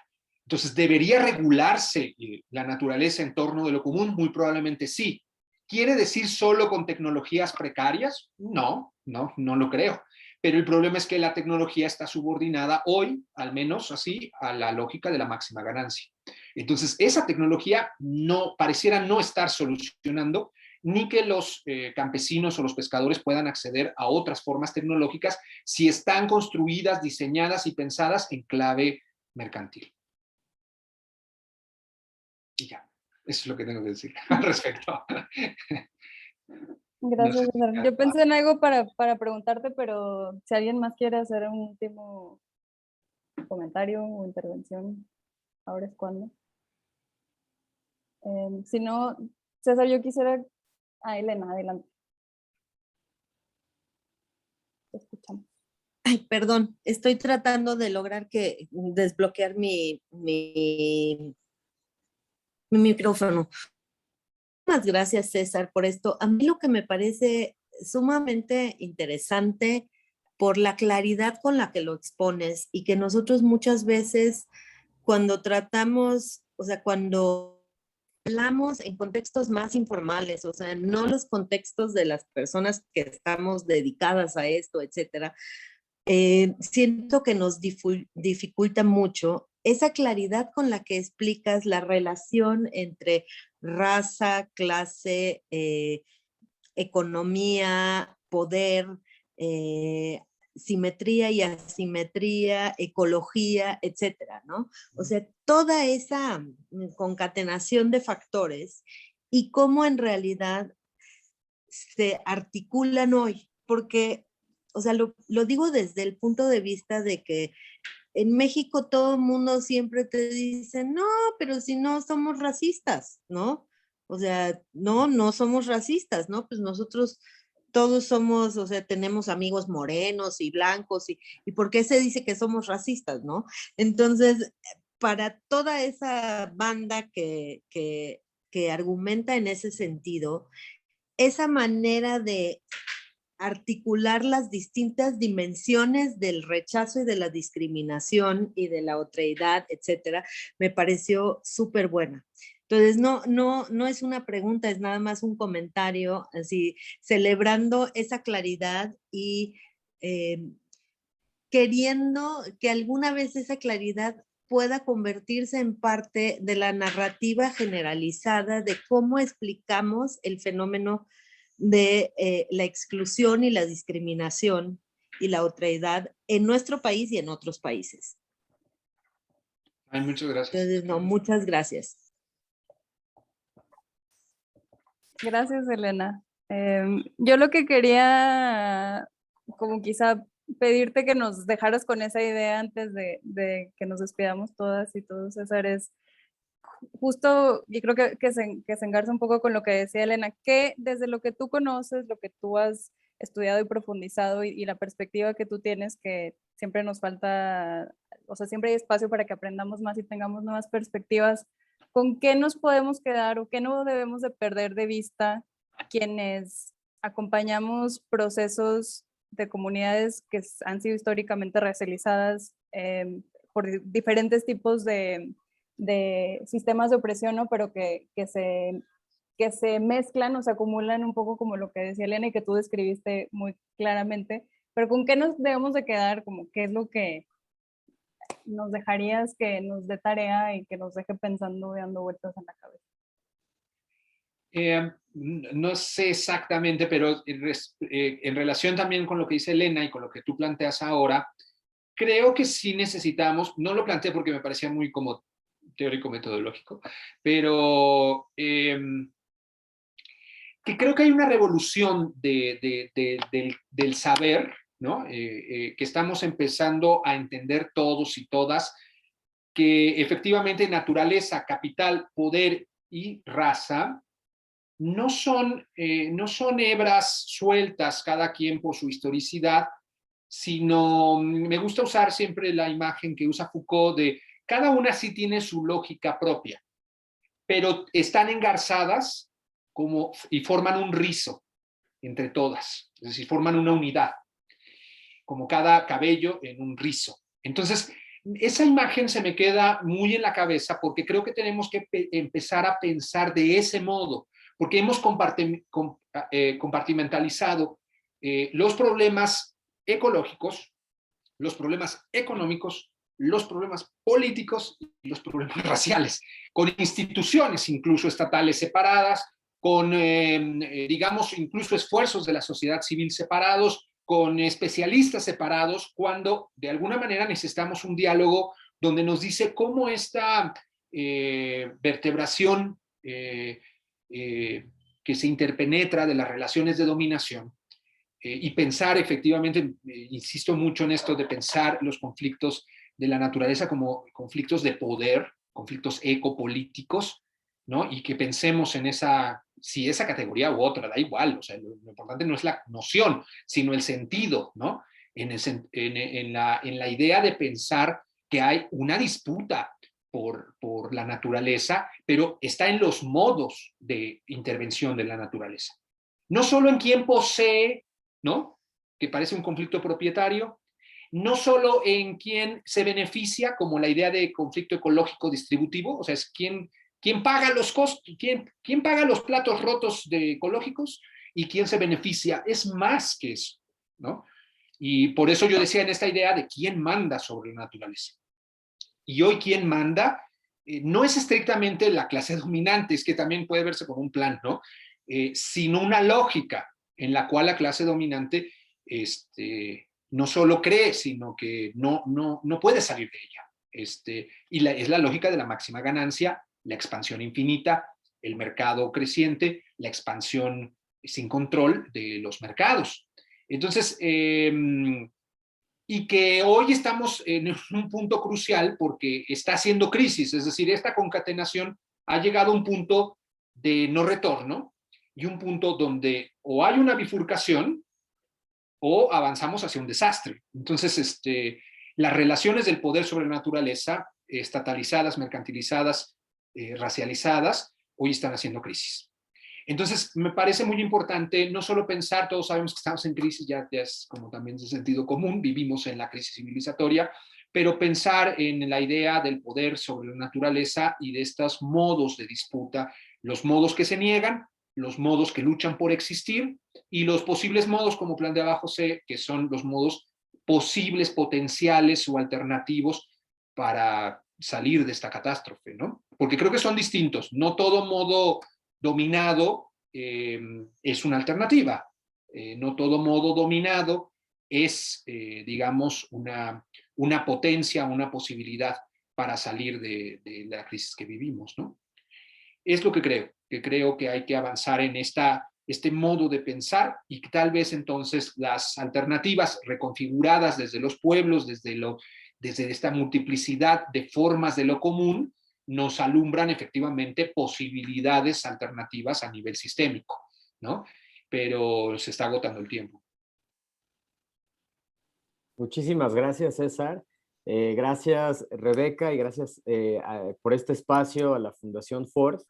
Entonces, ¿debería regularse la naturaleza en torno de lo común? Muy probablemente sí. ¿Quiere decir solo con tecnologías precarias? No lo creo. pero el problema es que la tecnología está subordinada hoy, al menos así, a la lógica de la máxima ganancia. Entonces, esa tecnología no pareciera no estar solucionando ni que los campesinos o los pescadores puedan acceder a otras formas tecnológicas si están construidas, diseñadas y pensadas en clave mercantil. Y ya, eso es lo que tengo que decir al respecto. Gracias, No sé. César. Yo pensé en algo para preguntarte, pero si alguien más quiere hacer un último comentario o intervención, ahora es cuando. Si no, César, yo quisiera... Elena, adelante. Te escuchamos. Ay, perdón, estoy tratando de lograr desbloquear mi micrófono. Muchas gracias, César, por esto. A mí lo que me parece sumamente interesante por la claridad con la que lo expones y que nosotros muchas veces cuando tratamos, o sea, cuando hablamos en contextos más informales, o sea, no los contextos de las personas que estamos dedicadas a esto, etcétera, siento que nos dificulta mucho esa claridad con la que explicas la relación entre raza, clase, economía, poder, simetría y asimetría, ecología, etcétera, ¿no? O sea, toda esa concatenación de factores y cómo en realidad se articulan hoy, porque, o sea, lo digo desde el punto de vista de que en México todo el mundo siempre te dice, no, pero si no somos racistas, ¿no? O sea, no somos racistas, ¿no? Pues nosotros todos somos, o sea, tenemos amigos morenos y blancos, y ¿por qué se dice que somos racistas, no? Entonces, para toda esa banda que argumenta en ese sentido, esa manera de articular las distintas dimensiones del rechazo y de la discriminación y de la otreidad, etcétera, me pareció súper buena. Entonces, no es una pregunta, es nada más un comentario, así, celebrando esa claridad y queriendo que alguna vez esa claridad pueda convertirse en parte de la narrativa generalizada de cómo explicamos el fenómeno de la exclusión y la discriminación y la otredad en nuestro país y en otros países. Ay, muchas gracias. Entonces, no, muchas gracias. Gracias, Elena. Yo lo que quería, como quizá pedirte que nos dejaras con esa idea antes de que nos despidamos todas y todos, César, es justo, yo creo que se engarza un poco con lo que decía Elena, que desde lo que tú conoces, lo que tú has estudiado y profundizado y la perspectiva que tú tienes, que siempre nos falta, o sea, siempre hay espacio para que aprendamos más y tengamos nuevas perspectivas, ¿con qué nos podemos quedar o qué no debemos de perder de vista quienes acompañamos procesos de comunidades que han sido históricamente racializadas por diferentes tipos de sistemas de opresión, ¿no? Pero que se mezclan o se acumulan un poco como lo que decía Elena y que tú describiste muy claramente, pero ¿con qué nos debemos de quedar? Como qué es lo que nos dejarías que nos dé tarea y que nos deje pensando y dando vueltas en la cabeza. No sé exactamente, pero en relación también con lo que dice Elena y con lo que tú planteas ahora, creo que sí necesitamos, no lo planteé porque me parecía muy como teórico-metodológico, pero que creo que hay una revolución del saber, ¿no? Que estamos empezando a entender todos y todas, que efectivamente naturaleza, capital, poder y raza no son hebras sueltas, cada quien por su historicidad, sino me gusta usar siempre la imagen que usa Foucault de cada una sí tiene su lógica propia, pero están engarzadas y forman un rizo entre todas, es decir, forman una unidad, como cada cabello en un rizo. Entonces, esa imagen se me queda muy en la cabeza porque creo que tenemos que empezar a pensar de ese modo, porque hemos compartimentalizado los problemas ecológicos, los problemas económicos, los problemas políticos y los problemas raciales, con instituciones incluso estatales separadas, con, digamos, incluso esfuerzos de la sociedad civil separados, con especialistas separados, cuando de alguna manera necesitamos un diálogo donde nos dice cómo esta vertebración que se interpenetra de las relaciones de dominación y pensar efectivamente, insisto mucho en esto de pensar los conflictos de la naturaleza como conflictos de poder, conflictos ecopolíticos, ¿no? Y que pensemos en esa, si esa categoría u otra, da igual, o sea, lo importante no es la noción, sino el sentido, ¿no? En la idea de pensar que hay una disputa por la naturaleza, pero está en los modos de intervención de la naturaleza. No solo en quién posee, ¿no? Que parece un conflicto propietario, no solo en quién se beneficia, como la idea de conflicto ecológico distributivo, o sea, es quién paga los costos, quién paga los platos rotos de ecológicos y quién se beneficia. Es más que eso, ¿no? Y por eso yo decía en esta idea de quién manda sobre la naturaleza. Y hoy quién manda no es estrictamente la clase dominante, es que también puede verse como un plan, ¿no? Sino una lógica en la cual la clase dominante no solo cree, sino que no puede salir de ella. Y es la lógica de la máxima ganancia, la expansión infinita, el mercado creciente, la expansión sin control de los mercados. Entonces, y que hoy estamos en un punto crucial porque está haciendo crisis, es decir, esta concatenación ha llegado a un punto de no retorno y un punto donde o hay una bifurcación o avanzamos hacia un desastre. Entonces, las relaciones del poder sobre la naturaleza, estatalizadas, mercantilizadas, racializadas, hoy están haciendo crisis. Entonces, me parece muy importante no solo pensar, todos sabemos que estamos en crisis, ya es como también de sentido común, vivimos en la crisis civilizatoria, pero pensar en la idea del poder sobre la naturaleza y de estos modos de disputa, los modos que se niegan, los modos que luchan por existir y los posibles modos, como planteaba José, que son los modos posibles, potenciales o alternativos para salir de esta catástrofe, ¿no? Porque creo que son distintos, no todo modo dominado es una alternativa. No todo modo dominado es, digamos, una potencia, una posibilidad para salir de la crisis que vivimos, ¿no? Es lo que creo que hay que avanzar en este modo de pensar y que tal vez entonces las alternativas reconfiguradas desde los pueblos, desde esta multiplicidad de formas de lo común, nos alumbran efectivamente posibilidades alternativas a nivel sistémico, ¿no? Pero se está agotando el tiempo. Muchísimas gracias, César. Gracias, Rebeca, y gracias por este espacio a la Fundación Ford.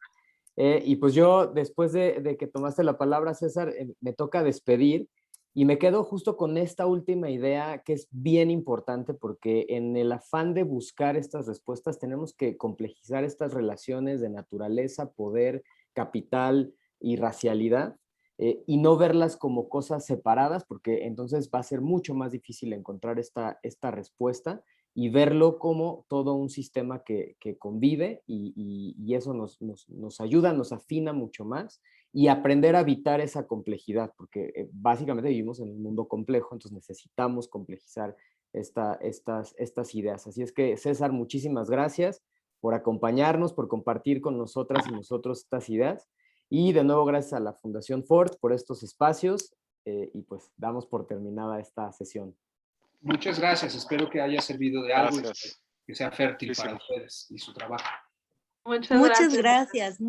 Y pues yo, después de que tomaste la palabra, César, me toca despedir y me quedo justo con esta última idea que es bien importante porque en el afán de buscar estas respuestas tenemos que complejizar estas relaciones de naturaleza, poder, capital y racialidad y no verlas como cosas separadas porque entonces va a ser mucho más difícil encontrar esta respuesta y verlo como todo un sistema que convive y eso nos ayuda, nos afina mucho más y aprender a evitar esa complejidad, porque básicamente vivimos en un mundo complejo, entonces necesitamos complejizar estas ideas. Así es que, César, muchísimas gracias por acompañarnos, por compartir con nosotras y nosotros estas ideas. Y de nuevo, gracias a la Fundación Ford por estos espacios y pues damos por terminada esta sesión. Muchas gracias, espero que haya servido de algo Gracias. y que sea fértil para ustedes y su trabajo. Muchas gracias. Muchas